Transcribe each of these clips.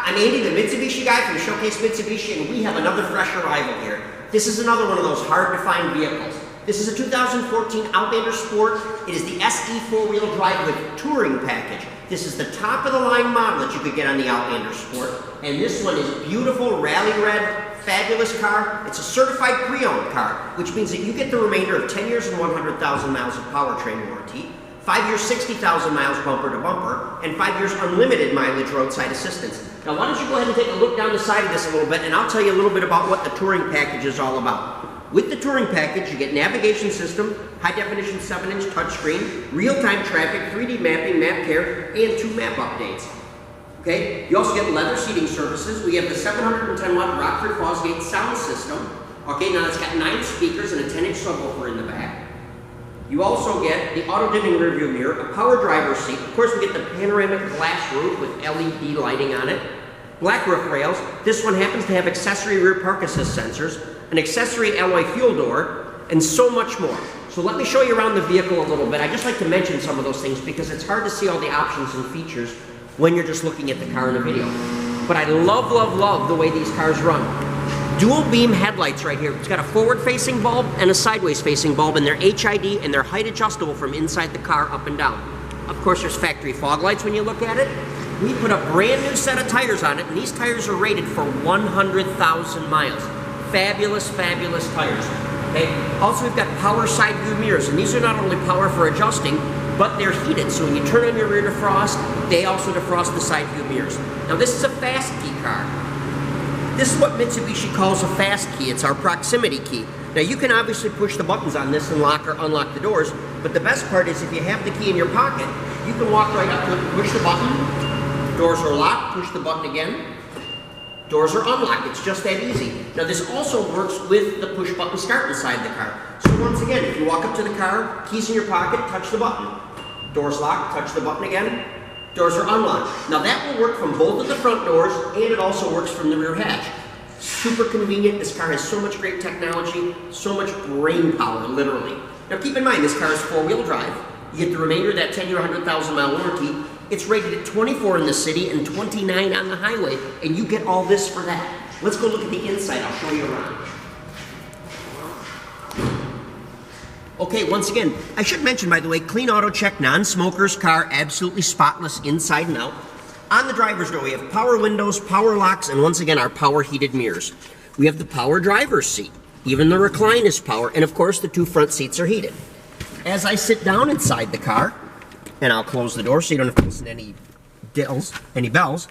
I'm Andy, the Mitsubishi guy from Showcase Mitsubishi, and we have another fresh arrival here. This is another one of those hard-to-find vehicles. This is a 2014 Outlander Sport. It is the SE four-wheel drive with touring package. This is the top-of-the-line model that you could get on the Outlander Sport. And this one is beautiful, rally red, fabulous car. It's a certified pre-owned car, which means that you get the remainder of 10 years and 100,000 miles of powertrain warranty, 5 years, 60,000 miles bumper to bumper, and 5 years unlimited mileage roadside assistance. Now why don't you go ahead and take a look down the side of this a little bit, and I'll tell you a little bit about what the touring package is all about. With the touring package, you get navigation system, high-definition 7-inch touchscreen, real-time traffic, 3D mapping, map care, and 2 map updates. Okay? You also get leather seating surfaces. We have the 710-watt Rockford Fosgate sound system. Okay, now it's got 9 speakers and a 10-inch subwoofer in the back. You also get the auto-dimming rearview mirror, a power driver's seat. Of course, we get the panoramic glass roof with LED lighting on it. Black roof rails. This one happens to have accessory rear park assist sensors, an accessory alloy fuel door, and so much more. So let me show you around the vehicle a little bit. I just like to mention some of those things because it's hard to see all the options and features when you're just looking at the car in a video. But I love, love, love the way these cars run. Dual beam headlights right here. It's got a forward-facing bulb and a sideways-facing bulb, and they're HID and they're height adjustable from inside the car up and down. Of course, there's factory fog lights when you look at it. We put a brand new set of tires on it, and these tires are rated for 100,000 miles. Fabulous, fabulous tires. Okay. Also, we've got power side view mirrors, and these are not only power for adjusting, but they're heated. So when you turn on your rear defrost, they also defrost the side view mirrors. Now, this is a fast key car. This is what Mitsubishi calls a fast key. It's our proximity key. Now, you can obviously push the buttons on this and lock or unlock the doors, but the best part is if you have the key in your pocket, you can walk right up to it, push the button, doors are locked, push the button again, doors are unlocked. It's just that easy. Now, this also works with the push button start inside the car. So once again, if you walk up to the car, keys in your pocket, touch the button. Doors locked, touch the button again, doors are unlocked. Now that will work from both of the front doors, and it also works from the rear hatch. Super convenient. This car has so much great technology, so much brain power, literally. Now keep in mind, this car is four-wheel drive. You get the remainder of that 10-year, 100,000-mile warranty. It's rated at 24 in the city and 29 on the highway, and you get all this for that. Let's go look at the inside. I'll show you around. Okay, once again, I should mention, by the way, clean auto check, non-smokers, car absolutely spotless inside and out. On the driver's door, we have power windows, power locks, and once again, our power heated mirrors. We have the power driver's seat. Even the recline is power, and of course, the 2 front seats are heated. As I sit down inside the car, and I'll close the door so you don't have to listen to any bells,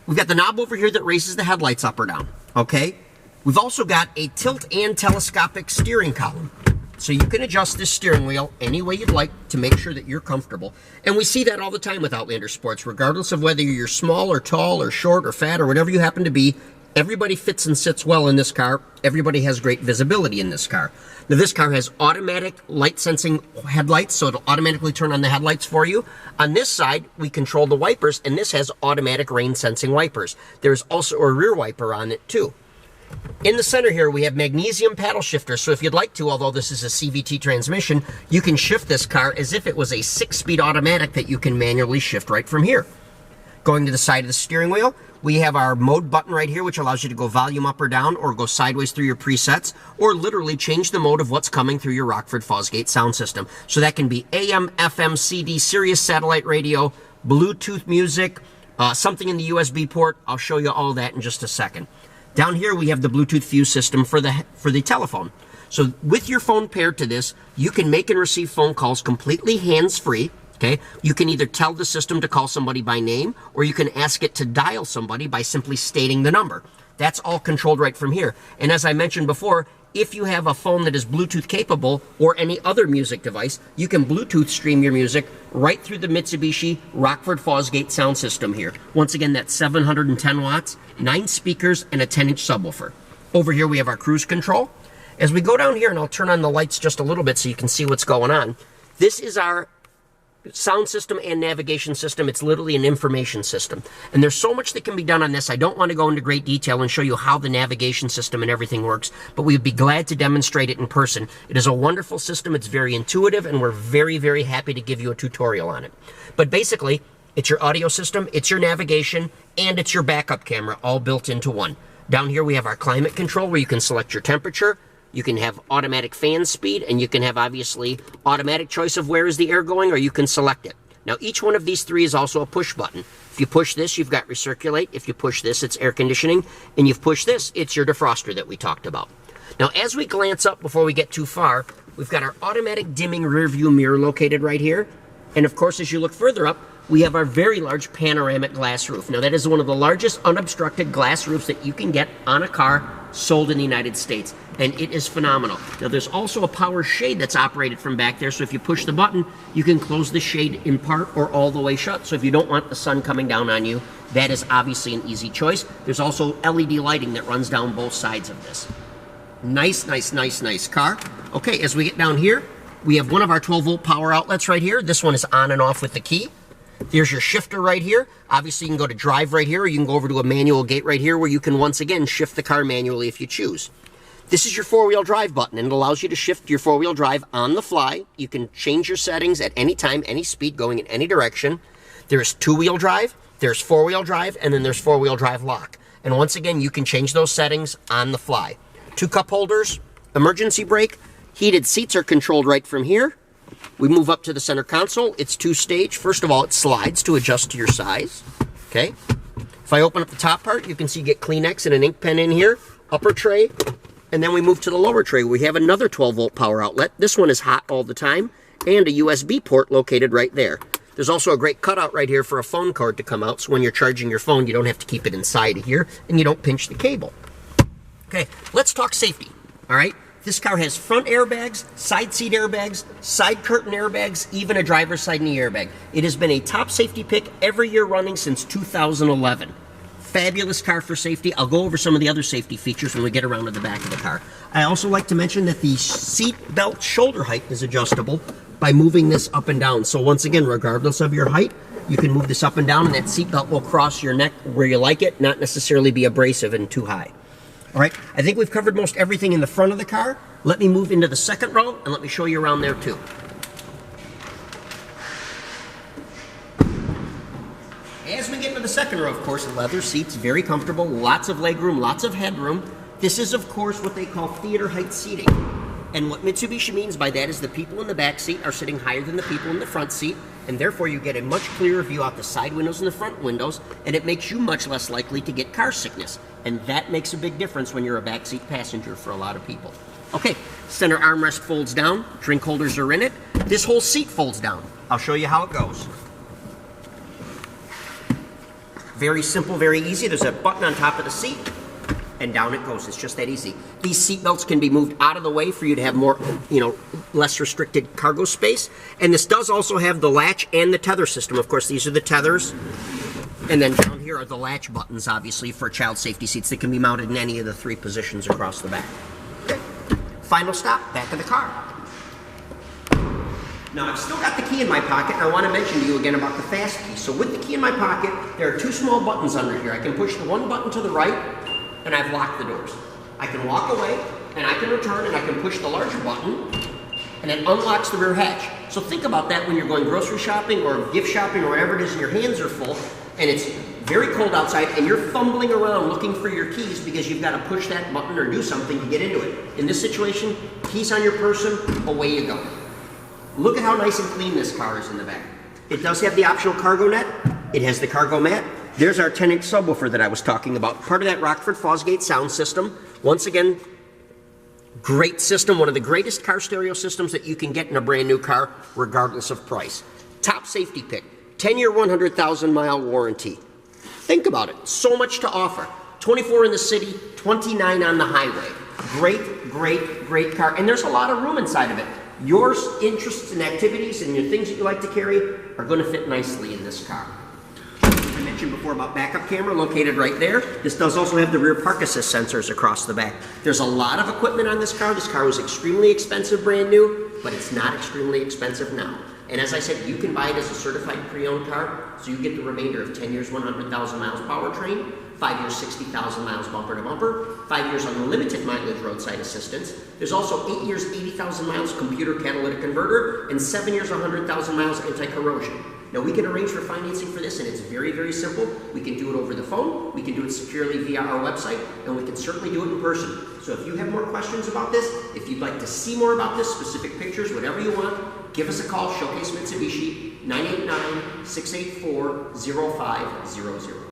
we've got the knob over here that raises the headlights up or down, okay? We've also got a tilt and telescopic steering column. So you can adjust this steering wheel any way you'd like to make sure that you're comfortable. And we see that all the time with Outlander Sports, regardless of whether you're small or tall or short or fat or whatever you happen to be. Everybody fits and sits well in this car. Everybody has great visibility in this car. Now this car has automatic light sensing headlights, so it'll automatically turn on the headlights for you. On this side, we control the wipers, and this has automatic rain sensing wipers. There's also a rear wiper on it too. In the center here, we have magnesium paddle shifters, so if you'd like to, although this is a CVT transmission, you can shift this car as if it was a 6-speed automatic that you can manually shift right from here. Going to the side of the steering wheel, we have our mode button right here, which allows you to go volume up or down, or go sideways through your presets, or literally change the mode of what's coming through your Rockford Fosgate sound system. So that can be AM, FM, CD, Sirius satellite radio, Bluetooth music, something in the USB port. I'll show you all that in just a second. Down here, we have the Bluetooth fuse system for the telephone. So with your phone paired to this, you can make and receive phone calls completely hands-free, okay? You can either tell the system to call somebody by name, or you can ask it to dial somebody by simply stating the number. That's all controlled right from here. And as I mentioned before, if you have a phone that is Bluetooth capable or any other music device, you can Bluetooth stream your music right through the Mitsubishi Rockford Fosgate sound system here. Once again, that's 710 watts, 9 speakers, and a 10-inch subwoofer. Over here, we have our cruise control. As we go down here, and I'll turn on the lights just a little bit so you can see what's going on, this is our sound system and navigation system. It's literally an information system. And there's so much that can be done on this. I don't want to go into great detail and show you how the navigation system and everything works, but we'd be glad to demonstrate it in person. It is a wonderful system. It's very intuitive, and we're very, very happy to give you a tutorial on it. But basically, It's your audio system, it's your navigation, and it's your backup camera, all built into one. Down here we have our climate control where you can select your temperature, you can have automatic fan speed, and you can have obviously automatic choice of where is the air going, or you can select it. Now each one of these three is also a push button. If you push this, you've got recirculate. If you push this, it's air conditioning. And you've pushed this, it's your defroster that we talked about. Now as we glance up before we get too far, we've got our automatic dimming rear view mirror located right here. And of course, as you look further up, we have our very large panoramic glass roof. Now that is one of the largest unobstructed glass roofs that you can get on a car sold in the United States. And it is phenomenal. Now there's also a power shade that's operated from back there. So if you push the button, you can close the shade in part or all the way shut. So if you don't want the sun coming down on you, that is obviously an easy choice. There's also LED lighting that runs down both sides of this. Nice, nice, nice, nice car. Okay, as we get down here, we have one of our 12-volt power outlets right here. This one is on and off with the key. There's your shifter right here. Obviously, you can go to drive right here, or you can go over to a manual gate right here where you can once again shift the car manually if you choose. This is your four-wheel drive button, and it allows you to shift your four-wheel drive on the fly. You can change your settings at any time, any speed, going in any direction. There's two-wheel drive, there's four-wheel drive, and then there's four-wheel drive lock. And once again, you can change those settings on the fly. Two cup holders, emergency brake, heated seats are controlled right from here. We move up to the center console. It's two-stage. First of all, it slides to adjust to your size. Okay. If I open up the top part, you can see you get Kleenex and an ink pen in here. Upper tray. And then we move to the lower tray. We have another 12-volt power outlet. This one is hot all the time. And a USB port located right there. There's also a great cutout right here for a phone cord to come out. So when you're charging your phone, you don't have to keep it inside of here. And you don't pinch the cable. Okay, let's talk safety. All right. This car has front airbags, side seat airbags, side curtain airbags, even a driver's side knee airbag. It has been a top safety pick every year running since 2011. Fabulous car for safety. I'll go over some of the other safety features when we get around to the back of the car. I also like to mention that the seat belt shoulder height is adjustable by moving this up and down. So once again, regardless of your height, you can move this up and down and that seat belt will cross your neck where you like it, not necessarily be abrasive and too high. All right, I think we've covered most everything in the front of the car. Let me move into the second row and let me show you around there too. As we get into the second row, of course, leather seats, very comfortable, lots of legroom, lots of headroom. This is, of course, what they call theater height seating. And what Mitsubishi means by that is the people in the back seat are sitting higher than the people in the front seat, and therefore you get a much clearer view out the side windows and the front windows, and it makes you much less likely to get car sickness. And that makes a big difference when you're a backseat passenger for a lot of people. Okay, center armrest folds down, drink holders are in it. This whole seat folds down. I'll show you how it goes. Very simple, very easy. There's a button on top of the seat, and down it goes. It's just that easy. These seat belts can be moved out of the way for you to have more, less restricted cargo space. And this does also have the latch and the tether system. Of course, these are the tethers. And then down here are the latch buttons, obviously, for child safety seats that can be mounted in any of the three positions across the back. Okay. Final stop, back of the car. Now, I've still got the key in my pocket, and I want to mention to you again about the fast key. So with the key in my pocket, there are two small buttons under here. I can push the one button to the right, and I've locked the doors. I can walk away, and I can return, and I can push the larger button, and it unlocks the rear hatch. So think about that when you're going grocery shopping or gift shopping or whatever it is, and your hands are full, and it's very cold outside, and you're fumbling around looking for your keys because you've got to push that button or do something to get into it. In this situation, keys on your person, away you go. Look at how nice and clean this car is in the back. It does have the optional cargo net. It has the cargo mat. There's our 10-inch subwoofer that I was talking about. Part of that Rockford Fosgate sound system. Once again, great system. One of the greatest car stereo systems that you can get in a brand new car, regardless of price. Top safety pick. 10-year, 100,000-mile warranty. Think about it. So much to offer. 24 in the city, 29 on the highway. Great, great, great car. And there's a lot of room inside of it. Your interests and activities and your things that you like to carry are going to fit nicely in this car. I mentioned before about backup camera located right there. This does also have the rear park assist sensors across the back. There's a lot of equipment on this car. This car was extremely expensive brand new, but it's not extremely expensive now. And as I said, you can buy it as a certified pre-owned car, so you get the remainder of 10 years, 100,000 miles powertrain, 5 years, 60,000 miles bumper to bumper, 5 years unlimited mileage roadside assistance. There's also 8 years, 80,000 miles computer catalytic converter, and 7 years, 100,000 miles anti-corrosion. Now we can arrange for financing for this, and it's very, very simple. We can do it over the phone, we can do it securely via our website, and we can certainly do it in person. So if you have more questions about this, if you'd like to see more about this, specific pictures, whatever you want, give us a call, Showcase Mitsubishi, 989-684-0500.